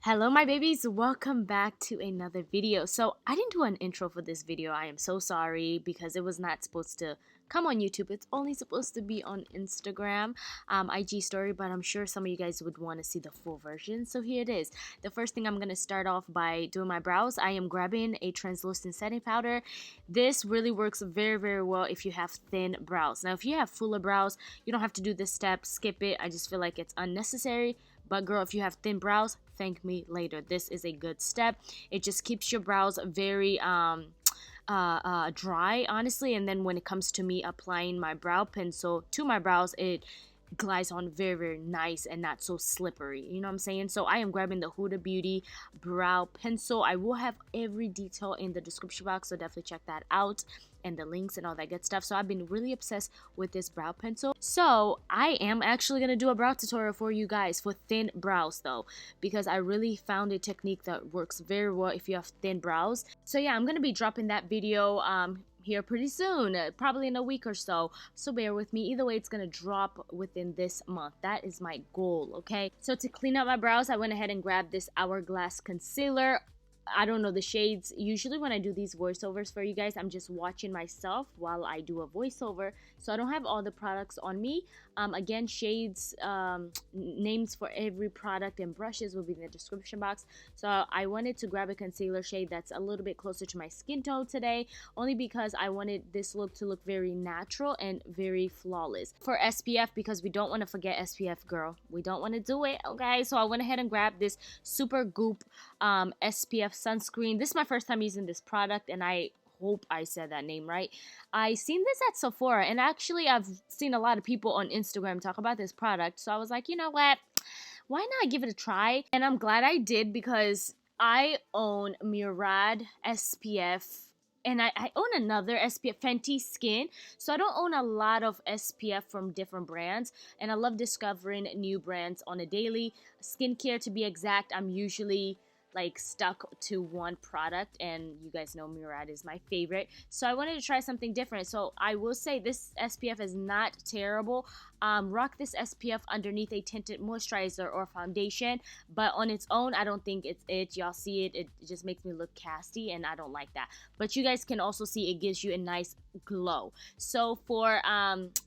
Hello my babies, welcome back to another video. So I didn't do an intro for this video. I am so sorry because it was not supposed to come on YouTube. It's only supposed to be on Instagram, IG story, but I'm sure some of you guys would want to see the full version. So here it is. The first thing I'm going to start off by doing my brows. I am grabbing a translucent setting powder. This really works very well if you have thin brows. Now if you have fuller brows, you don't have to do this step, skip it. I just feel like it's unnecessary. But girl, if you have thin brows, thank me later. This is a good step. It just keeps your brows very dry, honestly. And then when it comes to me applying my brow pencil to my brows, it glides on very nice and not so slippery, you know what I'm saying? So I am grabbing the Huda Beauty brow pencil. I will have every detail in the description box, so definitely check that out, and the links and all that good stuff. So I've been really obsessed with this brow pencil. So I am actually gonna do a brow tutorial for you guys for thin brows though, because I really found a technique that works very well if you have thin brows. So yeah, I'm gonna be dropping that video here pretty soon, probably in a week or so bear with me. Either way, it's gonna drop within this month. That is my goal. Okay, so to clean up my brows, I went ahead and grabbed this Hourglass concealer. I don't know the shades. Usually when I do these voiceovers for you guys, I'm just watching myself while I do a voiceover, so I don't have all the products on me. Again, shades, names for every product and brushes will be in the description box. So I wanted to grab a concealer shade that's a little bit closer to my skin tone today, only because I wanted this look to look very natural and very flawless. For SPF, because we don't want to forget SPF, girl. We don't want to do it, okay? So I went ahead and grabbed this Supergoop SPF sunscreen. This is my first time using this product, and I hope I said that name right. I seen this at Sephora, and actually I've seen a lot of people on Instagram talk about this product, so I was like, you know what, why not give it a try? And I'm glad I did, because I own Murad SPF, and I own another SPF, Fenty Skin. So I don't own a lot of SPF from different brands, and I love discovering new brands on a daily. Skincare, to be exact, I'm usually like stuck to one product, and you guys know Murad is my favorite, so I wanted to try something different. So I will say this SPF is not terrible. Rock this SPF underneath a tinted moisturizer or foundation, but on its own I don't think it's it. Y'all see it, it just makes me look casty, and I don't like that. But you guys can also see it gives you a nice glow. So for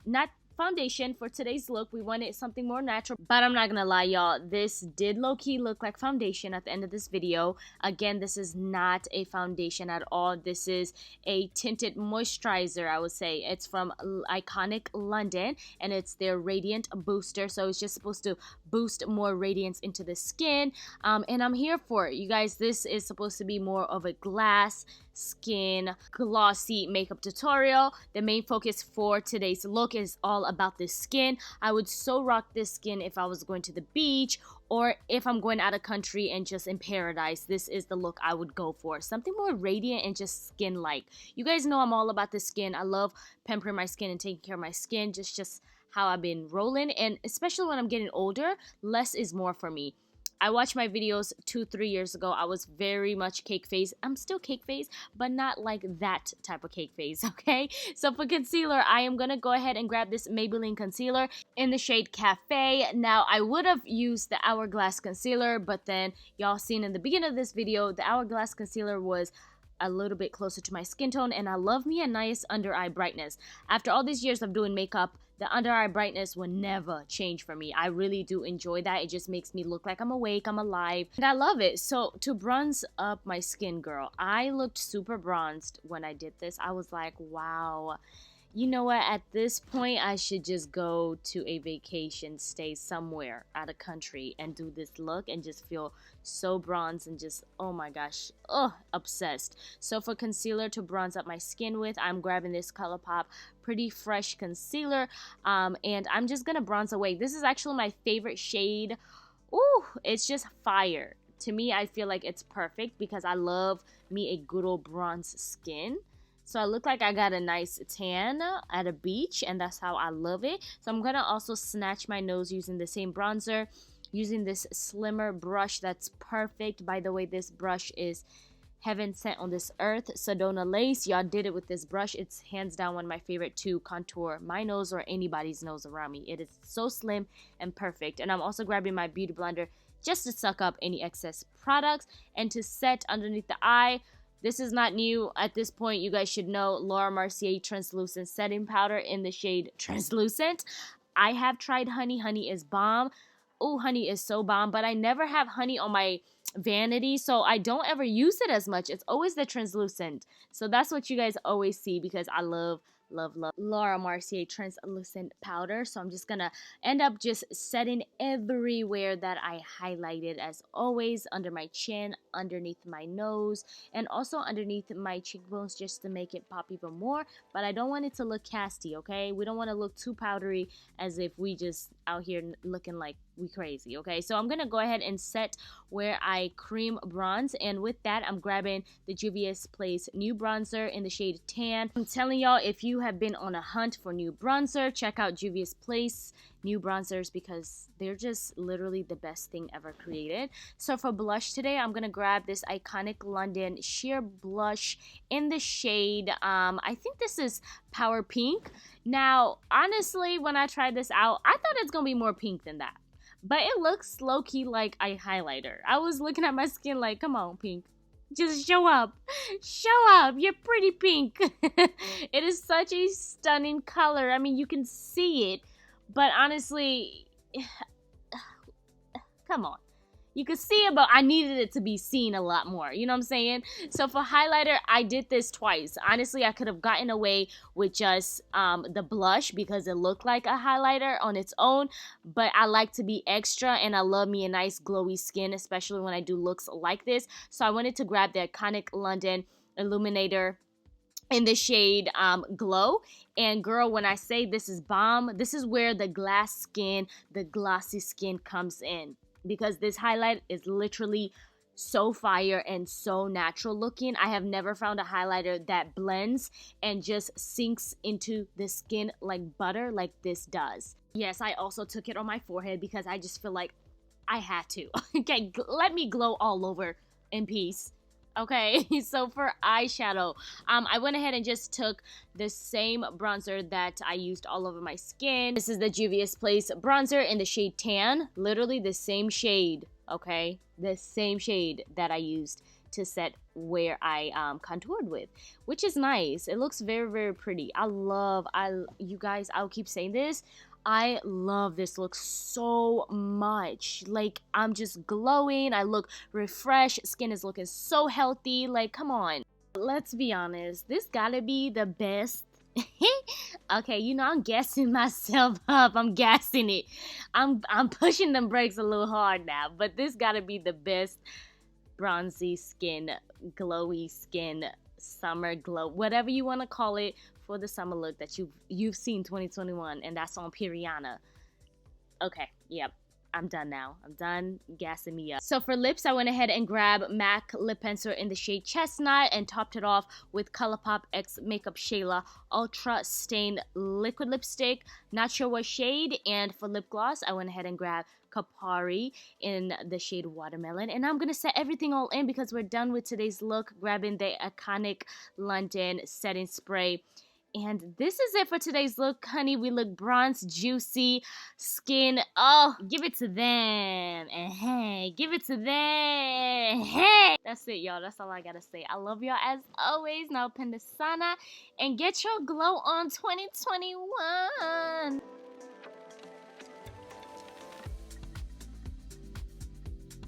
not foundation for today's look, we wanted something more natural, but I'm not gonna lie, y'all, this did low-key look like foundation at the end of this video. Again, this is not a foundation at all. This is a tinted moisturizer, I would say. It's from Iconic London, and it's their Radiant Booster, so it's just supposed to boost more radiance into the skin, and I'm here for it, you guys. This is supposed to be more of a glass skin glossy makeup tutorial. The main focus for today's look is all about the skin. I would so rock this skin if I was going to the beach, or if I'm going out of country and just in paradise. This is the look I would go for. Something more radiant and just skin-like. You guys know I'm all about the skin. I love pampering my skin and taking care of my skin. Just how I've been rolling, and especially when I'm getting older, less is more for me. I watched my videos 2-3 years ago. I was very much cake face. I'm still cake face, but not like that type of cake face, okay? So for concealer, I am gonna go ahead and grab this Maybelline concealer in the shade Cafe. Now, I would have used the Hourglass concealer, but then y'all seen in the beginning of this video, the Hourglass concealer was a little bit closer to my skin tone, and I love me a nice under eye brightness. After all these years of doing makeup, the under eye brightness will never change for me. I really do enjoy that. It just makes me look like I'm awake, I'm alive, and I love it. So to bronze up my skin, girl, I looked super bronzed when I did this. I was like, wow, you know what, at this point I should just go to a vacation, stay somewhere out of country and do this look and just feel so bronzed and just, oh my gosh, obsessed. So for concealer to bronze up my skin with, I'm grabbing this ColourPop Pretty Fresh concealer, and I'm just gonna bronze away. This is actually my favorite shade. Ooh, it's just fire. To me, I feel like it's perfect because I love me a good old bronze skin. So I look like I got a nice tan at a beach, and that's how I love it. So I'm gonna also snatch my nose using the same bronzer, using this slimmer brush that's perfect. By the way, this brush is heaven sent on this earth. Sedona Lace, y'all did it with this brush. It's hands down one of my favorite to contour my nose or anybody's nose around me. It is so slim and perfect. And I'm also grabbing my beauty blender just to suck up any excess products and to set underneath the eye. This is not new. At this point, you guys should know Laura Mercier Translucent Setting Powder in the shade Translucent. I have tried Honey. Honey is bomb. Oh, Honey is so bomb, but I never have Honey on my vanity, so I don't ever use it as much. It's always the Translucent. So that's what you guys always see because I love Laura Mercier Translucent Powder. So I'm just gonna end up just setting everywhere that I highlighted, as always, under my chin, underneath my nose, and also underneath my cheekbones, just to make it pop even more. But I don't want it to look casty, okay? We don't want to look too powdery as if we just out here looking like we crazy, okay? So I'm gonna go ahead and set where I cream bronze, and with that I'm grabbing the Juvia's Place new bronzer in the shade Tan. I'm telling y'all, if you have been on a hunt for new bronzer, check out Juvia's Place new bronzers because they're just literally the best thing ever created. So for blush today, I'm gonna grab this iconic London sheer blush in the shade I think this is Power Pink. Now honestly, when I tried this out, I thought it's gonna be more pink than that, but it looks low-key like a highlighter. I was looking at my skin like, come on, pink. Just show up. Show up. You're pretty pink. It is such a stunning color. I mean, you can see it, but honestly, come on. You could see it, but I needed it to be seen a lot more. You know what I'm saying? So for highlighter, I did this twice. Honestly, I could have gotten away with just the blush because it looked like a highlighter on its own. But I like to be extra, and I love me a nice glowy skin, especially when I do looks like this. So I wanted to grab the iconic London Illuminator in the shade Glow. And girl, when I say this is bomb, this is where the glass skin, the glossy skin comes in. Because this highlight is literally so fire and so natural looking. I have never found a highlighter that blends and just sinks into the skin like butter like this does. Yes, I also took it on my forehead because I just feel like I had to. Okay, let me glow all over in peace. Okay, so for eyeshadow, I went ahead and just took the same bronzer that I used all over my skin. This is the Juvia's Place bronzer in the shade Tan. Literally the same shade, okay? The same shade that I used to set where I contoured with, which is nice. It looks very, very pretty. You guys, I'll keep saying this. I love this look so much. Like, I'm just glowing. I look refreshed. Skin is looking so healthy. Like, come on. Let's be honest. This gotta be the best. Okay, you know, I'm gassing myself up. I'm gassing it. I'm pushing them brakes a little hard now. But this gotta be the best bronzy skin, glowy skin, summer glow, whatever you want to call it, for the summer look that you've seen 2021, and that's on Piriana. Okay, yep, I'm done now. I'm done gassing me up. So for lips, I went ahead and grabbed MAC lip pencil in the shade Chestnut and topped it off with ColourPop X Makeup Shayla Ultra Stained Liquid Lipstick. Not sure what shade. And for lip gloss, I went ahead and grabbed Kopari in the shade Watermelon. And I'm going to set everything all in because we're done with today's look, grabbing the iconic London setting spray. And this is it for today's look, honey. We look bronze, juicy, skin. Oh, give it to them. And hey, give it to them. Hey. That's it, y'all. That's all I gotta say. I love y'all as always. Now, Pendasana, and get your glow on 2021.